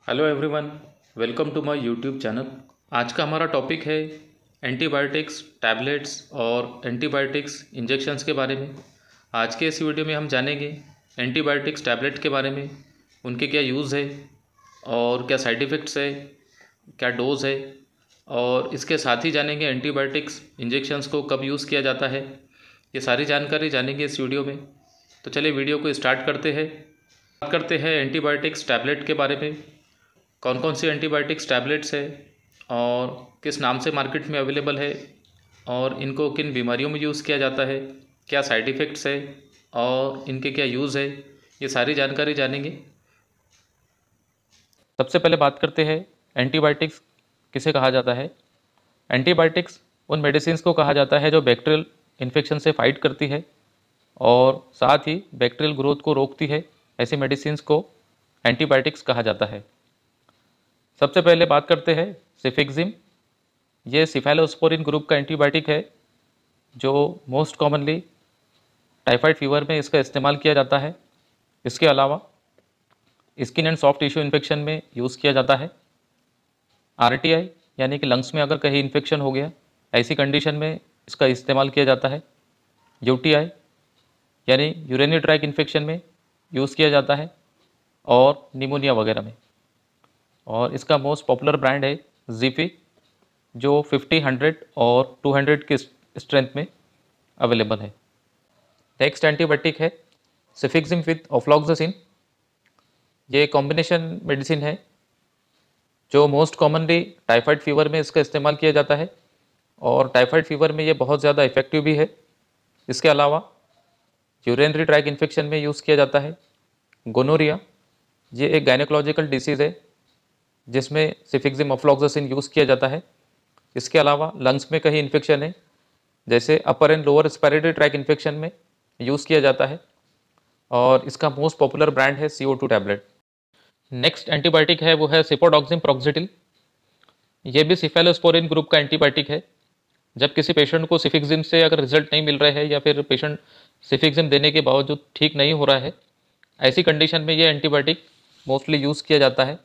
Hello everyone, welcome to my YouTube channel. आज का हमारा टॉपिक है एंटीबायोटिक्स टैबलेट्स और एंटीबायोटिक्स इंजेक्शंस के बारे में। आज के इस वीडियो में हम जानेंगे एंटीबायोटिक्स टैबलेट के बारे में, उनके क्या यूज़ है और क्या साइड इफ़ेक्ट्स है, क्या डोज़ है, और इसके साथ ही जानेंगे एंटीबायोटिक्स इंजेक्शंस को कब यूज़ किया जाता है। ये सारी जानकारी जानेंगे इस वीडियो में। तो चलिए वीडियो को स्टार्ट करते हैं। बात करते हैं एंटीबायोटिक्स टैबलेट के बारे में। कौन कौन सी एंटीबायोटिक्स टैबलेट्स है और किस नाम से मार्केट में अवेलेबल है और इनको किन बीमारियों में यूज़ किया जाता है, क्या साइड इफ़ेक्ट्स है और इनके क्या यूज़ है, ये सारी जानकारी जानेंगे। सबसे पहले बात करते हैं एंटीबायोटिक्स किसे कहा जाता है। एंटीबायोटिक्स उन मेडिसिन को कहा जाता है जो बैक्टीरियल इन्फेक्शन से फाइट करती है और साथ ही बैक्टीरियल ग्रोथ को रोकती है। ऐसी मेडिसिन को एंटीबायोटिक्स कहा जाता है। सबसे पहले बात करते हैं सिफिक्सिम। ये सिफेलोस्पोरिन ग्रुप का एंटीबायोटिक है जो मोस्ट कॉमनली टाइफाइड फीवर में इसका इस्तेमाल किया जाता है। इसके अलावा skin and soft tissue infection में यूज़ किया जाता है। आरटीआई यानी कि लंग्स में अगर कहीं इन्फेक्शन हो गया, ऐसी कंडीशन में इसका इस्तेमाल किया जाता है। यूटीआई यानी यूरिनरी ट्रैक इन्फेक्शन में यूज़ किया जाता है और निमोनिया वगैरह में। और इसका मोस्ट पॉपुलर ब्रांड है ज़िफी, जो 50, 100 और 200 के स्ट्रेंथ में अवेलेबल है। नेक्स्ट एंटीबायोटिक है सिफिक्सिम विथ ऑफ्लॉक्सासिन। ये कॉम्बिनेशन मेडिसिन है जो मोस्ट कॉमनली टाइफाइड फीवर में इसका इस्तेमाल किया जाता है और टाइफाइड फीवर में ये बहुत ज़्यादा इफ़ेक्टिव भी है। इसके अलावा यूरिनरी ट्रैक इन्फेक्शन में यूज़ किया जाता है। गोनोरिया ये एक गायनेकोलॉजिकल डिसीज़ है जिसमें सिफिक्सिम ऑफ्लॉक्सासिन यूज़ किया जाता है। इसके अलावा लंग्स में कहीं इन्फेक्शन है जैसे upper and lower respiratory tract infection में यूज़ किया जाता है और इसका मोस्ट पॉपुलर ब्रांड है CO2 टैबलेट। नेक्स्ट एंटीबायोटिक है वो है सिपोडॉक्सिम प्रॉक्सिडिल। ये भी सिफेलोस्पोरिन ग्रुप का एंटीबायोटिक है। जब किसी पेशेंट को सिफिक्सिम से अगर रिजल्ट नहीं मिल रहा है या फिर पेशेंट सिफिक्सिम देने के बावजूद ठीक नहीं हो रहा है, ऐसी कंडीशन में ये एंटीबायोटिक मोस्टली यूज़ किया जाता है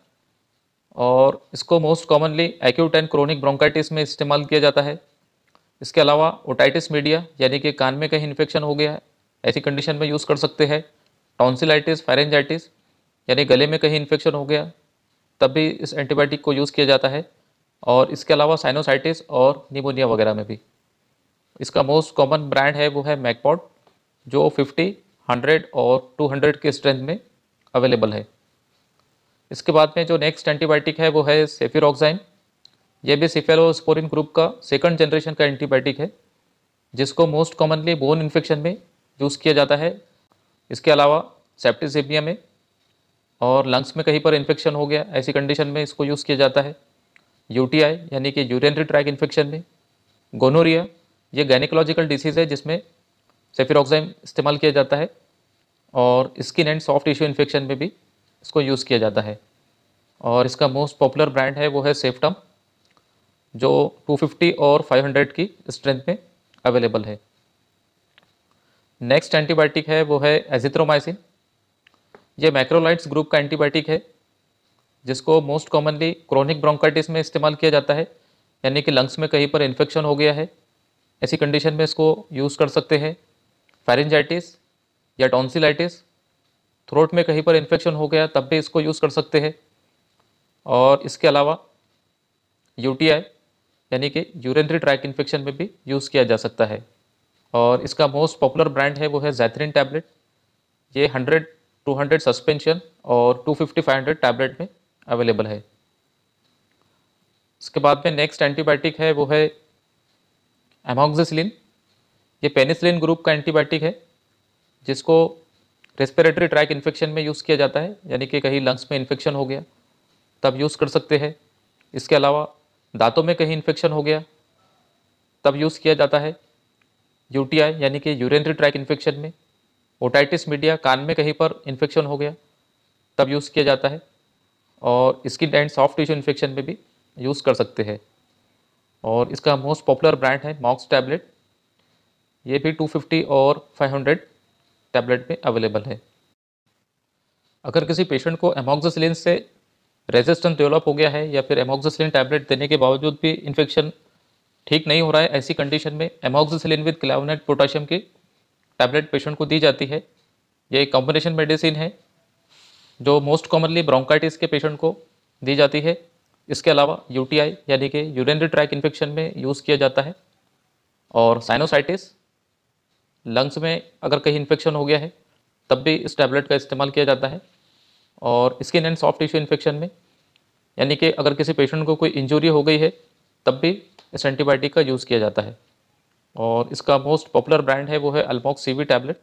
और इसको most commonly acute and chronic bronchitis में इस्तेमाल किया जाता है। इसके अलावा ओटाइटिस मीडिया यानी कि कान में कहीं इन्फेक्शन हो गया है, ऐसी कंडीशन में यूज़ कर सकते हैं। टॉन्सिलाइटिस, फेरेंजाइटिस यानी गले में कहीं इन्फेक्शन हो गया, तब भी इस एंटीबायोटिक को यूज़ किया जाता है। और इसके अलावा साइनोसाइटिस और निमोनिया वगैरह में भी। इसका मोस्ट कॉमन ब्रांड है वो है मैकपॉड, जो 50, 100 और 200 के स्ट्रेंथ में अवेलेबल है। इसके बाद में जो नेक्स्ट एंटीबायोटिक है वो है सेफिरॉक्साइन। ये भी सिफेलोस्पोरिन ग्रुप का सेकंड जनरेशन का एंटीबायोटिक है जिसको मोस्ट कॉमनली बोन इन्फेक्शन में यूज़ किया जाता है। इसके अलावा सेप्टिसेमिया में और लंग्स में कहीं पर इन्फेक्शन हो गया, ऐसी कंडीशन में इसको यूज़ किया जाता है। यूटीआई यानी कि यूरिनरी ट्रैक इन्फेक्शन में। गोनोरिया ये गायनेकोलॉजिकल डिसीज़ है जिसमें सेफिरॉक्साइन इस्तेमाल किया जाता है और skin and soft tissue infection में भी इसको यूज़ किया जाता है। और इसका मोस्ट पॉपुलर ब्रांड है वो है सेफ्टम, जो 250 और 500 की स्ट्रेंथ में अवेलेबल है। नेक्स्ट एंटीबायोटिक है वो है एजिथ्रोमाइसिन। ये मैक्रोलाइड्स ग्रुप का एंटीबायोटिक है जिसको मोस्ट कॉमनली क्रोनिक ब्रोंकाइटिस में इस्तेमाल किया जाता है, यानी कि लंग्स में कहीं पर इन्फेक्शन हो गया है, ऐसी कंडीशन में इसको यूज़ कर सकते हैं। फेरेंजाइटिस या टॉन्सिलाइटिस, थ्रोट में कहीं पर इन्फेक्शन हो गया तब भी इसको यूज़ कर सकते हैं। और इसके अलावा यूटीआई यानी कि यूरिनरी ट्रैक इन्फेक्शन में भी यूज़ किया जा सकता है। और इसका मोस्ट पॉपुलर ब्रांड है वो है ज़ैथरिन टैबलेट। ये 100, 200 सस्पेंशन और 250, 500 टैबलेट में अवेलेबल है। इसके बाद में नेक्स्ट एंटीबायोटिक है वो है एमॉक्सिसिलिन। ये पेनिसिलिन ग्रुप का एंटीबायोटिक है जिसको रेस्पिरेटरी ट्रैक इन्फेक्शन में यूज़ किया जाता है, यानी कि कहीं लंग्स में इन्फेक्शन हो गया तब यूज़ कर सकते हैं। इसके अलावा दांतों में कहीं इन्फेक्शन हो गया तब यूज़ किया जाता है। यूटीआई यानी कि यूरिनरी ट्रैक इन्फेक्शन में। ओटाइटिस मीडिया कान में कहीं पर इन्फेक्शन हो गया तब यूज़ किया जाता है। और skin and soft tissue infection में भी यूज़ कर सकते हैं। और इसका मोस्ट पॉपुलर ब्रांड है मॉक्स टैबलेट। ये भी 250 और 500 टैबलेट में अवेलेबल है। अगर किसी पेशेंट को एमॉक्सिसिलिन से रेजिस्टेंस डेवलप हो गया है या फिर एमोक्सिसिलिन टैबलेट देने के बावजूद भी इन्फेक्शन ठीक नहीं हो रहा है, ऐसी कंडीशन में एमोक्सिसिलिन विद क्लेवोनेट पोटेशियम की टैबलेट पेशेंट को दी जाती है। ये एक कॉम्बिनेशन मेडिसिन है जो मोस्ट कॉमनली ब्रोंकाइटिस के पेशेंट को दी जाती है। इसके अलावा यूटीआई यानी कि यूरिनरी ट्रैक इन्फेक्शन में यूज़ किया जाता है, और साइनोसाइटिस, लंग्स में अगर कहीं इन्फेक्शन हो गया है तब भी इस टैबलेट का इस्तेमाल किया जाता है। और skin and soft tissue infection में, यानी कि अगर किसी पेशेंट को कोई इंजरी हो गई है तब भी इस एंटीबायोटिक का यूज़ किया जाता है। और इसका मोस्ट पॉपुलर ब्रांड है वो है Almox CV tablet,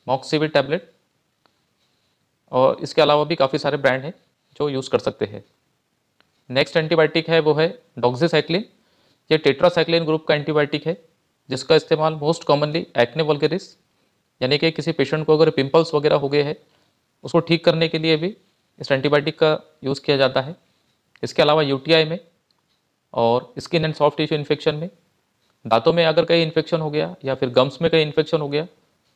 Mox CV tablet. और इसके अलावा भी काफ़ी सारे ब्रांड हैं जो यूज़ कर सकते हैं। नेक्स्ट एंटीबायोटिक है वो है डॉक्सीसाइक्लिन। ये टेट्रासाइक्लिन ग्रुप का एंटीबायोटिक है जिसका इस्तेमाल मोस्ट कॉमनली एक्ने वल्गेरिस, यानी कि किसी पेशेंट को अगर पिंपल्स वगैरह हो गए हैं उसको ठीक करने के लिए भी इस एंटीबायोटिक का यूज़ किया जाता है। इसके अलावा यूटीआई में और skin and soft tissue infection में, दांतों में अगर कहीं इन्फेक्शन हो गया या फिर गम्स में कहीं इन्फेक्शन हो गया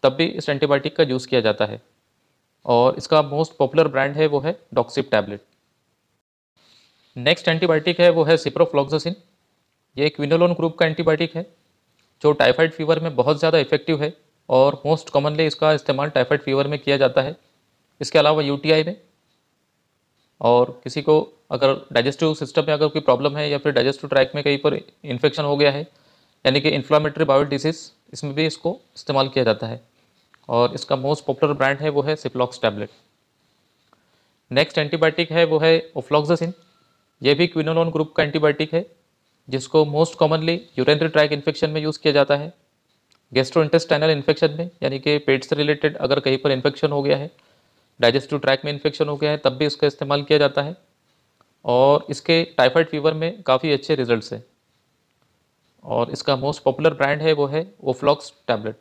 तब भी इस एंटीबायोटिक का यूज़ किया जाता है। और इसका मोस्ट पॉपुलर ब्रांड है वो है डॉक्सिप टैबलेट। नेक्स्ट एंटीबायोटिक है वो है सिप्रोफ्लॉक्सासिन। ये क्विनोलोन ग्रुप का एंटीबायोटिक है जो टाइफाइड फीवर में बहुत ज़्यादा इफेक्टिव है और मोस्ट कॉमनली इसका इस्तेमाल टाइफाइड फीवर में किया जाता है। इसके अलावा यूटीआई में, और किसी को अगर डाइजेस्टिव सिस्टम में अगर कोई प्रॉब्लम है या फिर डाइजेस्टिव ट्रैक में कहीं पर इन्फेक्शन हो गया है यानी कि इन्फ्लामेटरी बाउल डिसीज, इसमें भी इसको इस्तेमाल किया जाता है। और इसका मोस्ट पॉपुलर ब्रांड है वो है सिप्लॉक्स टैबलेट। नेक्स्ट एंटीबायोटिक है वो है ओफ्लॉक्सासिन। ये भी क्विनोलोन ग्रुप का एंटीबायोटिक है जिसको most commonly urinary track infection में यूज़ किया जाता है, गैस्ट्रोइंटेस्टाइनल इन्फेक्शन में, यानी कि पेट से रिलेटेड अगर कहीं पर इन्फेक्शन हो गया है, डाइजेस्टिव ट्रैक में इन्फेक्शन हो गया है तब भी इसका इस्तेमाल किया जाता है। और इसके टाइफाइड फीवर में काफ़ी अच्छे रिजल्ट्स हैं। और इसका मोस्ट पॉपुलर ब्रांड है वो है ओफ्लॉक्स टैबलेट।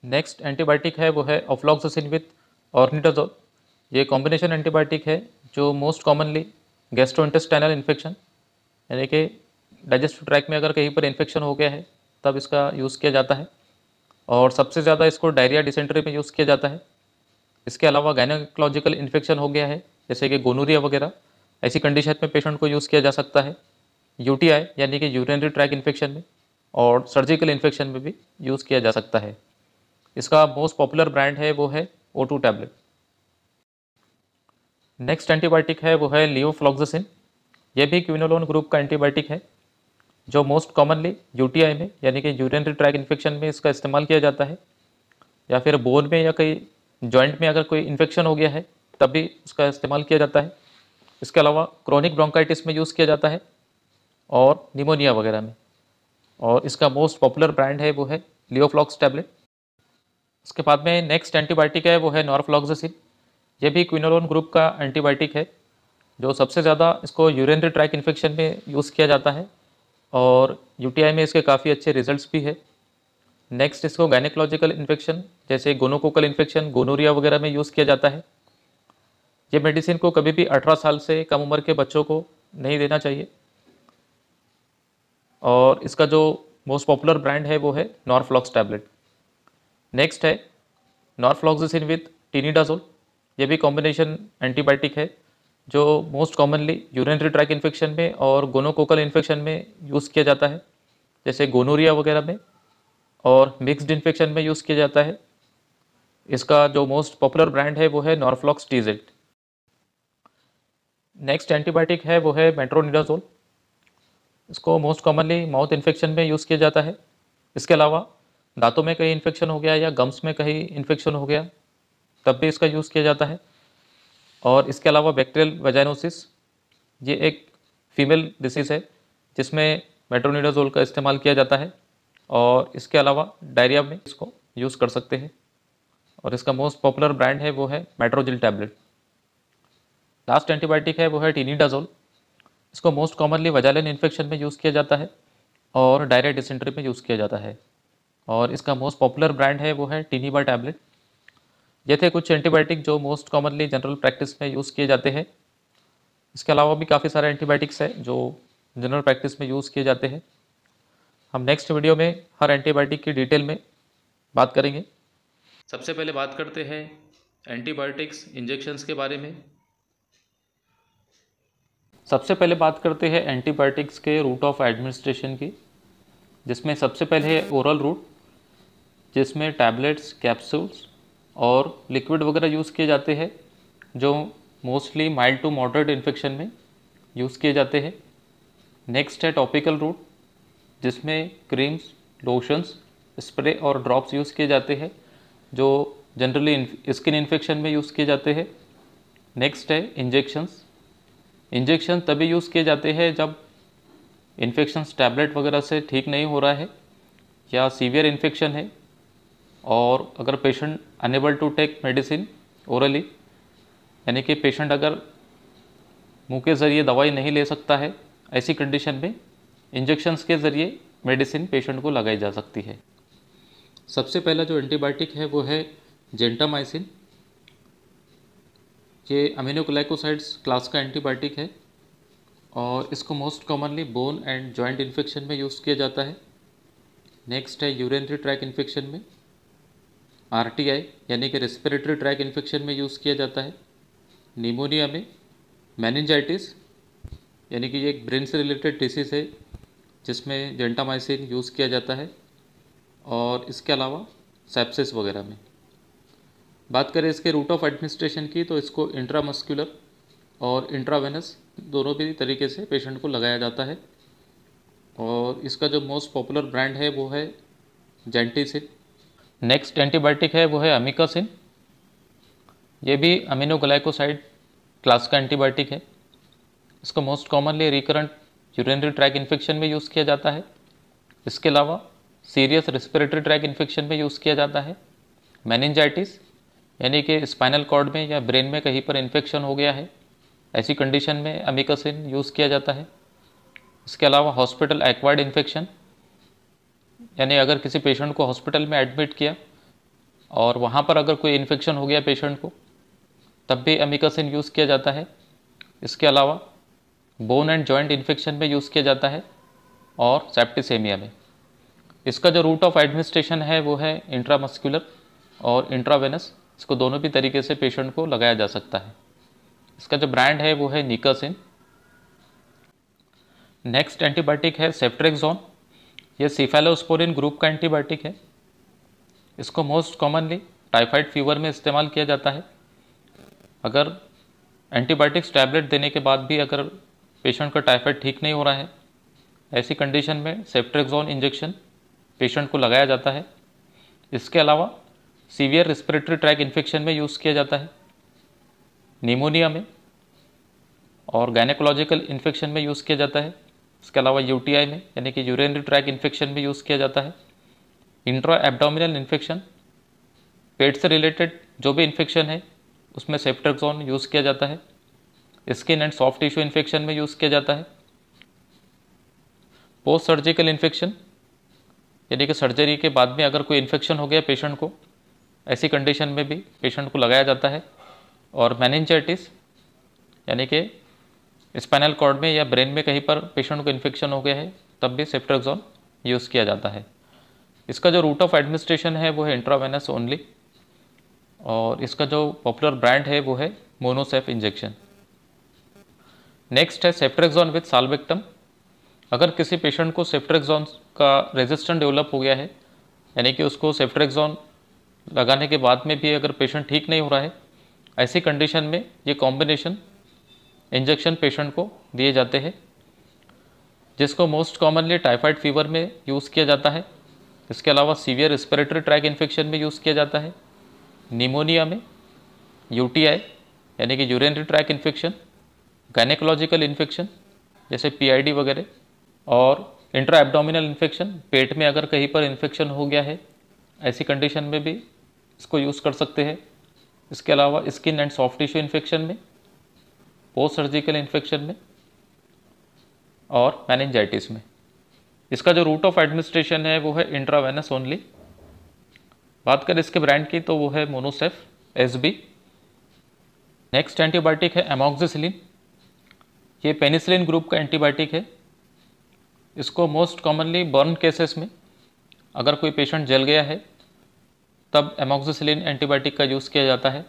नेक्स्ट एंटीबायोटिक है वो है ऑफ्लॉक्सासिन विद ऑर्निडाजोल। ये कॉम्बिनेशन एंटीबायोटिक है जो मोस्ट कॉमनली गैस्ट्रोइंटेस्टाइनल इन्फेक्शन, यानी कि डाइजेस्टिव ट्रैक में अगर कहीं पर इन्फेक्शन हो गया है तब इसका यूज़ किया जाता है। और सबसे ज़्यादा इसको डायरिया डिसेंट्री में यूज़ किया जाता है। इसके अलावा गायनेकोलॉजिकल इन्फेक्शन हो गया है जैसे कि गोनोरिया वगैरह, ऐसी कंडीशन में पेशेंट को यूज़ किया जा सकता है। यूटीआई यानी कि यूरिनरी ट्रैक इन्फेक्शन में और सर्जिकल इन्फेक्शन में भी यूज़ किया जा सकता है। इसका मोस्ट पॉपुलर ब्रांड है वो है O2 टैबलेट। नेक्स्ट एंटीबायोटिक है वो है लियोफ्लॉक्सासिन। ये भी क्विनोलोन ग्रुप का एंटीबायोटिक है जो मोस्ट कॉमनली यूटीआई में, यानी कि यूरिनरी ट्रैक इन्फेक्शन में इसका इस्तेमाल किया जाता है, या फिर बोन में या कहीं जॉइंट में अगर कोई इन्फेक्शन हो गया है तब भी इसका इस्तेमाल किया जाता है। इसके अलावा क्रोनिक ब्रोंकाइटिस में यूज़ किया जाता है और निमोनिया वगैरह में। और इसका मोस्ट पॉपुलर ब्रांड है वो है लियोफ्लॉक्स टैबलेट। इसके बाद में नेक्स्ट एंटीबायोटिक है वो है नॉरफ्लॉक्सासिन। ये भी क्विनोलोन ग्रुप का एंटीबायोटिक है जो सबसे ज़्यादा इसको यूरिनरी ट्रैक इन्फेक्शन में यूज़ किया जाता है और यूटीआई में इसके काफ़ी अच्छे रिजल्ट्स भी है। नेक्स्ट इसको गायनेकोलॉजिकल इन्फेक्शन जैसे गोनोकोकल इन्फेक्शन, गोनोरिया वगैरह में यूज़ किया जाता है। ये मेडिसिन को कभी भी 18 साल से कम उम्र के बच्चों को नहीं देना चाहिए। और इसका जो मोस्ट पॉपुलर ब्रांड है वो है नॉरफ्लॉक्स टैबलेट। नेक्स्ट है नॉरफ्लॉक्सासिन विद टिनिडाजोल। ये भी कॉम्बिनेशन एंटीबायोटिक है जो most commonly urinary track infection में और गोनोकोकल इन्फेक्शन में यूज़ किया जाता है, जैसे गोनोरिया वगैरह में और मिक्स्ड इन्फेक्शन में यूज़ किया जाता है। इसका जो मोस्ट पॉपुलर ब्रांड है वो है नॉरफ्लॉक्स TZ। नेक्स्ट एंटीबायोटिक है वो है मेट्रोनिडाजोल। इसको मोस्ट कॉमनली माउथ इन्फेक्शन में यूज़ किया जाता है। इसके अलावा दांतों में कहीं इन्फेक्शन हो गया या गम्स में कहीं इन्फेक्शन हो गया तब भी इसका यूज़ किया जाता है। और इसके अलावा बैक्टीरियल वेजाइनोसिस, ये एक फीमेल डिसीज़ है जिसमें मेट्रोनिडाजोल का इस्तेमाल किया जाता है। और इसके अलावा डायरिया में इसको यूज़ कर सकते हैं। और इसका मोस्ट पॉपुलर ब्रांड है वो है मेट्रोजिल टैबलेट। लास्ट एंटीबायोटिक है वो है टिनिडाजोल। इसको मोस्ट कॉमनली वजाइनल इन्फेक्शन में यूज़ किया जाता है और डायरिया डिसेंट्री में यूज़ किया जाता है। और इसका मोस्ट पॉपुलर ब्रांड है वो है टिनिबा टैबलेट। ये थे कुछ एंटीबायोटिक जो मोस्ट कॉमनली जनरल प्रैक्टिस में यूज़ किए जाते हैं। इसके अलावा भी काफ़ी सारे एंटीबायोटिक्स हैं जो जनरल प्रैक्टिस में यूज़ किए जाते हैं। हम नेक्स्ट वीडियो में हर एंटीबायोटिक की डिटेल में बात करेंगे। सबसे पहले बात करते हैं एंटीबायोटिक्स इंजेक्शंस के बारे में। सबसे पहले बात करते हैं एंटीबायोटिक्स के रूट ऑफ एडमिनिस्ट्रेशन की, जिसमें सबसे पहले है ओरल रूट, जिसमें टैबलेट्स, कैप्सूल्स और लिक्विड वगैरह यूज़ किए जाते हैं, जो mostly mild to moderate infection में यूज़ किए जाते हैं। नेक्स्ट है टॉपिकल रूट, जिसमें क्रीम्स, लोशंस, स्प्रे और ड्रॉप्स यूज़ किए जाते हैं, जो जनरली स्किन इन्फेक्शन में यूज़ किए जाते हैं। नेक्स्ट है इंजेक्शंस। इंजेक्शन तभी यूज़ किए जाते हैं जब इन्फेक्शंस टैबलेट वगैरह से ठीक नहीं हो रहा है या सीवियर इन्फेक्शन है, और अगर patient unable to take medicine orally, यानी कि पेशेंट अगर मुंह के ज़रिए दवाई नहीं ले सकता है, ऐसी कंडीशन में इंजेक्शंस के ज़रिए मेडिसिन पेशेंट को लगाई जा सकती है। सबसे पहला जो एंटीबायोटिक है वो है जेंटामाइसिन। ये अमीनोग्लाइकोसाइड्स क्लास का एंटीबायोटिक है और इसको most commonly bone and joint infection में यूज़ किया जाता है। नेक्स्ट है यूरिनरी ट्रैक इन्फेक्शन में, आरटीआई यानी कि रेस्पिरेटरी ट्रैक इन्फेक्शन में यूज़ किया जाता है। निमोनिया में, मेनिंजाइटिस यानी कि ये एक ब्रेन से रिलेटेड डिसीज़ है जिसमें जेंटामाइसिन यूज़ किया जाता है, और इसके अलावा सेप्सिस वगैरह में। बात करें इसके रूट ऑफ एडमिनिस्ट्रेशन की, तो इसको इंट्रामस्कुलर और इंट्रावेनस दोनों भी तरीके से पेशेंट को लगाया जाता है, और इसका जो मोस्ट पॉपुलर ब्रांड है वो है जेंटिसिन। नेक्स्ट एंटीबायोटिक है वो है अमिकासिन। ये भी अमीनोग्लाइकोसाइड क्लास का एंटीबायोटिक है। इसको most commonly recurrent urinary track infection में यूज़ किया जाता है। इसके अलावा सीरियस रेस्पिरेटरी ट्रैक इन्फेक्शन में यूज़ किया जाता है। मेनिंजाइटिस यानी कि स्पाइनल कॉर्ड में या ब्रेन में कहीं पर इन्फेक्शन हो गया है, ऐसी कंडीशन में अमिकासिन यूज़ किया जाता है। इसके अलावा हॉस्पिटल एक्वायर्ड इन्फेक्शन, यानी अगर किसी पेशेंट को हॉस्पिटल में एडमिट किया और वहाँ पर अगर कोई इन्फेक्शन हो गया पेशेंट को, तब भी अमिकासिन यूज़ किया जाता है। इसके अलावा बोन एंड जॉइंट इन्फेक्शन में यूज़ किया जाता है और सेप्टिसेमिया में। इसका जो रूट ऑफ एडमिनिस्ट्रेशन है वो है इंट्रामस्कुलर और इंट्रावेनस, इसको दोनों भी तरीके से पेशेंट को लगाया जा सकता है। इसका जो ब्रांड है वो है निकासिन। नेक्स्ट एंटीबायोटिक है सेफ्ट्रेक्सोन। ये सिफेलोस्पोरिन ग्रुप का एंटीबायोटिक है। इसको मोस्ट कॉमनली टाइफाइड फीवर में इस्तेमाल किया जाता है। अगर एंटीबायोटिक्स टैबलेट देने के बाद भी अगर पेशेंट का टाइफाइड ठीक नहीं हो रहा है, ऐसी कंडीशन में सेफ्ट्रेक्सोन इंजेक्शन पेशेंट को लगाया जाता है। इसके अलावा सीवियर रेस्पिरेटरी ट्रैक इन्फेक्शन में यूज़ किया जाता है, निमोनिया में और गायनेकोलॉजिकल इन्फेक्शन में यूज़ किया जाता है। इसके अलावा यूटीआई में यानी कि यूरिनरी ट्रैक इन्फेक्शन में यूज़ किया जाता है। इंट्रा एब्डोमिनल इन्फेक्शन, पेट से रिलेटेड जो भी इन्फेक्शन है उसमें सेफ्ट्रेक्सोन यूज़ किया जाता है। Skin and soft tissue infection में यूज़ किया जाता है। पोस्ट सर्जिकल इन्फेक्शन यानी कि सर्जरी के बाद में अगर कोई इन्फेक्शन हो गया पेशेंट को, ऐसी कंडीशन में भी पेशेंट को लगाया जाता है। और मेनिंजाइटिस यानी कि स्पाइनल कॉर्ड में या ब्रेन में कहीं पर पेशेंट को इन्फेक्शन हो गया है, तब भी सेफ्ट्रेक्सोन यूज़ किया जाता है। इसका जो रूट ऑफ एडमिनिस्ट्रेशन है वो है इंट्रावेनस ओनली, और इसका जो पॉपुलर ब्रांड है वो है मोनोसेफ इंजेक्शन। नेक्स्ट है सेफ्ट्रेक्सोन विद साल्वेक्टम। अगर किसी पेशेंट को सेफ्ट्रेक्सोन का रेजिस्टेंस डेवलप हो गया है, यानी कि उसको सेफ्ट्रेक्सोन लगाने के बाद में भी अगर पेशेंट ठीक नहीं हो रहा है, ऐसी कंडीशन में ये कॉम्बिनेशन इंजेक्शन पेशेंट को दिए जाते हैं, जिसको मोस्ट कॉमनली टाइफाइड फीवर में यूज़ किया जाता है। इसके अलावा सीवियर रेस्पिरेटरी ट्रैक इन्फेक्शन में यूज़ किया जाता है, निमोनिया में, यूटीआई यानी कि urinary track infection, gynaecological infection जैसे पीआईडी वगैरह, और इंट्रा एब्डोमिनल इन्फेक्शन, पेट में अगर कहीं पर इन्फेक्शन हो गया है, ऐसी कंडीशन में भी इसको यूज़ कर सकते हैं। इसके अलावा skin and soft tissue infection में, पोस्ट सर्जिकल इन्फेक्शन में और मेनिंजाइटिस में। इसका जो रूट ऑफ एडमिनिस्ट्रेशन है वो है इंट्रावेनस ओनली। बात करें इसके ब्रांड की तो वो है मोनोसेफ एसबी। नेक्स्ट एंटीबायोटिक है एमॉक्सिसिलिन। ये पेनिसिलिन ग्रुप का एंटीबायोटिक है। इसको मोस्ट कॉमनली बर्न केसेस में अगर कोई पेशेंट जल गया है तब एमॉक्सिसिलिन एंटीबायोटिक का यूज़ किया जाता है।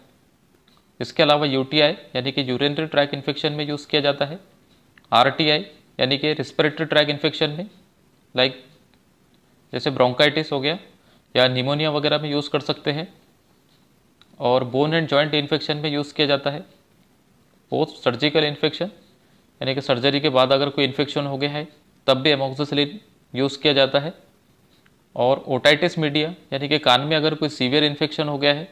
इसके अलावा यूटीआई यानी कि यूरिनरी ट्रैक इन्फेक्शन में यूज़ किया जाता है। RTI यानी कि रिस्पिरेटरी ट्रैक इन्फेक्शन में, लाइक जैसे ब्रोंकाइटिस हो गया या निमोनिया वगैरह में यूज़ कर सकते हैं। और बोन एंड जॉइंट इन्फेक्शन में यूज़ किया जाता है। पोस्ट सर्जिकल इन्फेक्शन यानी कि सर्जरी के बाद अगर कोई इन्फेक्शन हो गया है तब भी एमोक्सिसिलिन यूज़ किया जाता है। और ओटाइटिस मीडिया यानी कि कान में अगर कोई सीवियर इन्फेक्शन हो गया है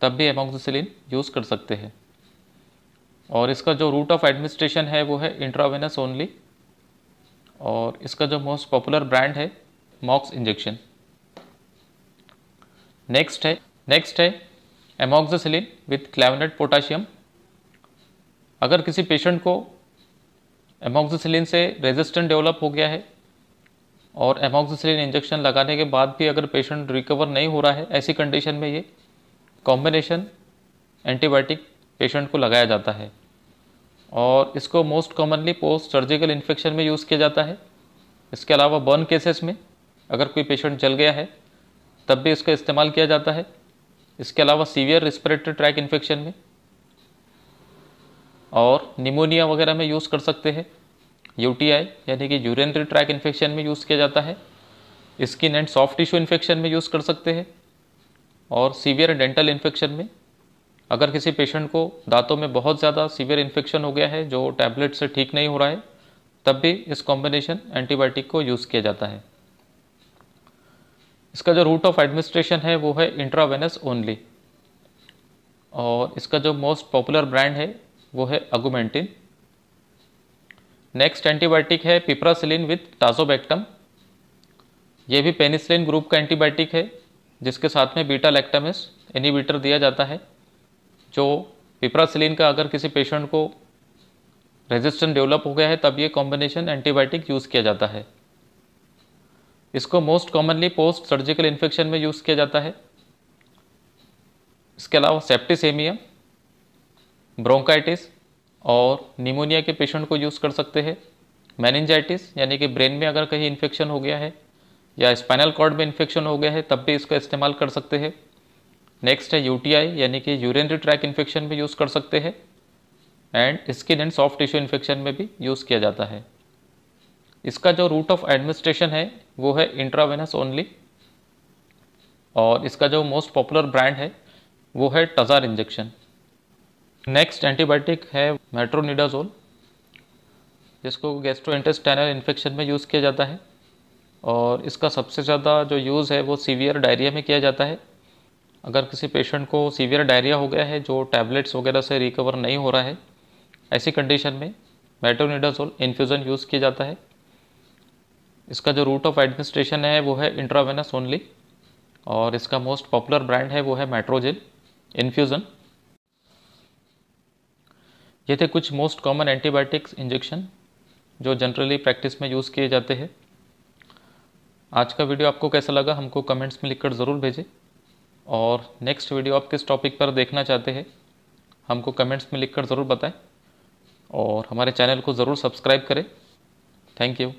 तब भी एमोक्सिसिलिन यूज़ कर सकते हैं। और इसका जो रूट ऑफ एडमिनिस्ट्रेशन है वो है इंट्रावेनस ओनली। और इसका जो मोस्ट पॉपुलर ब्रांड है मॉक्स इंजेक्शन। नेक्स्ट है एमोक्सिसिलिन विथ क्लैवेनेट पोटाशियम। अगर किसी पेशेंट को एमोक्सिसिलिन से रेजिस्टेंस डेवलप हो गया है और एमोक्सिसिलिन इंजेक्शन लगाने के बाद भी अगर पेशेंट रिकवर नहीं हो रहा है, ऐसी कंडीशन में ये कॉम्बिनेशन एंटीबायोटिक पेशेंट को लगाया जाता है। और इसको most commonly post surgical infection में यूज़ किया जाता है। इसके अलावा बर्न केसेस में अगर कोई पेशेंट जल गया है तब भी इसका इस्तेमाल किया जाता है। इसके अलावा सीवियर रिस्पिरेटरी ट्रैक इन्फेक्शन में और निमोनिया वगैरह में यूज़ कर सकते हैं। UTI यानी कि यूरिनरी ट्रैक इन्फेक्शन में यूज़ किया जाता है। Skin and soft tissue infection में यूज़ कर सकते हैं। और सीवियर डेंटल इन्फेक्शन में अगर किसी पेशेंट को दांतों में बहुत ज़्यादा सीवियर इन्फेक्शन हो गया है जो टैबलेट से ठीक नहीं हो रहा है तब भी इस कॉम्बिनेशन एंटीबायोटिक को यूज़ किया जाता है। इसका जो रूट ऑफ एडमिनिस्ट्रेशन है वो है इंट्रावेनस ओनली। और इसका जो मोस्ट पॉपुलर ब्रांड है वो है अगुमेंटिन। नेक्स्ट एंटीबायोटिक है पिपरासिलिन विथ टाजोबैक्टम। ये भी पेनिसिलिन ग्रुप का एंटीबायोटिक है जिसके साथ में बीटा लैक्टामेस इनहिबिटर दिया जाता है। जो पिपरासिलिन का अगर किसी पेशेंट को रेजिस्टेंस डेवलप हो गया है तब ये कॉम्बिनेशन एंटीबायोटिक यूज़ किया जाता है। इसको most commonly post surgical infection में यूज़ किया जाता है। इसके अलावा सेप्टिसेमिया, ब्रोंकाइटिस और निमोनिया के पेशेंट को यूज़ कर सकते हैं। मेनिंजाइटिस यानी कि ब्रेन में अगर कहीं इन्फेक्शन हो गया है या स्पाइनल कॉर्ड में इन्फेक्शन हो गया है तब भी इसका इस्तेमाल कर सकते हैं। नेक्स्ट है UTI यानी कि यूरिनरी ट्रैक इन्फेक्शन में यूज़ कर सकते हैं। And skin and soft tissue infection में भी यूज़ किया जाता है। इसका जो रूट ऑफ एडमिनिस्ट्रेशन है वो है इंट्रावेनस ओनली। और इसका जो मोस्ट पॉपुलर ब्रांड है वो है टजार इंजेक्शन। नेक्स्ट एंटीबायोटिक है मेट्रोनिडाजोल जिसको गैस्ट्रोइंटेस्टाइनल इन्फेक्शन में यूज़ किया जाता है। और इसका सबसे ज़्यादा जो यूज़ है वो सीवियर डायरिया में किया जाता है। अगर किसी पेशेंट को सीवियर डायरिया हो गया है जो टैबलेट्स वगैरह से रिकवर नहीं हो रहा है, ऐसी कंडीशन में मेट्रोनिडाजोल इन्फ्यूज़न यूज़ किया जाता है। इसका जो रूट ऑफ एडमिनिस्ट्रेशन है वो है इंट्रावेनस ओनली। और इसका मोस्ट पॉपुलर ब्रांड है वो है मेट्रोजेल इन्फ्यूज़न। ये थे कुछ मोस्ट कॉमन एंटीबायोटिक्स इंजेक्शन जो जनरली प्रैक्टिस में यूज़ किए जाते हैं। आज का वीडियो आपको कैसा लगा हमको कमेंट्स में लिखकर ज़रूर भेजें। और नेक्स्ट वीडियो आप किस टॉपिक पर देखना चाहते हैं हमको कमेंट्स में लिखकर ज़रूर बताएं। और हमारे चैनल को ज़रूर सब्सक्राइब करें। Thank you.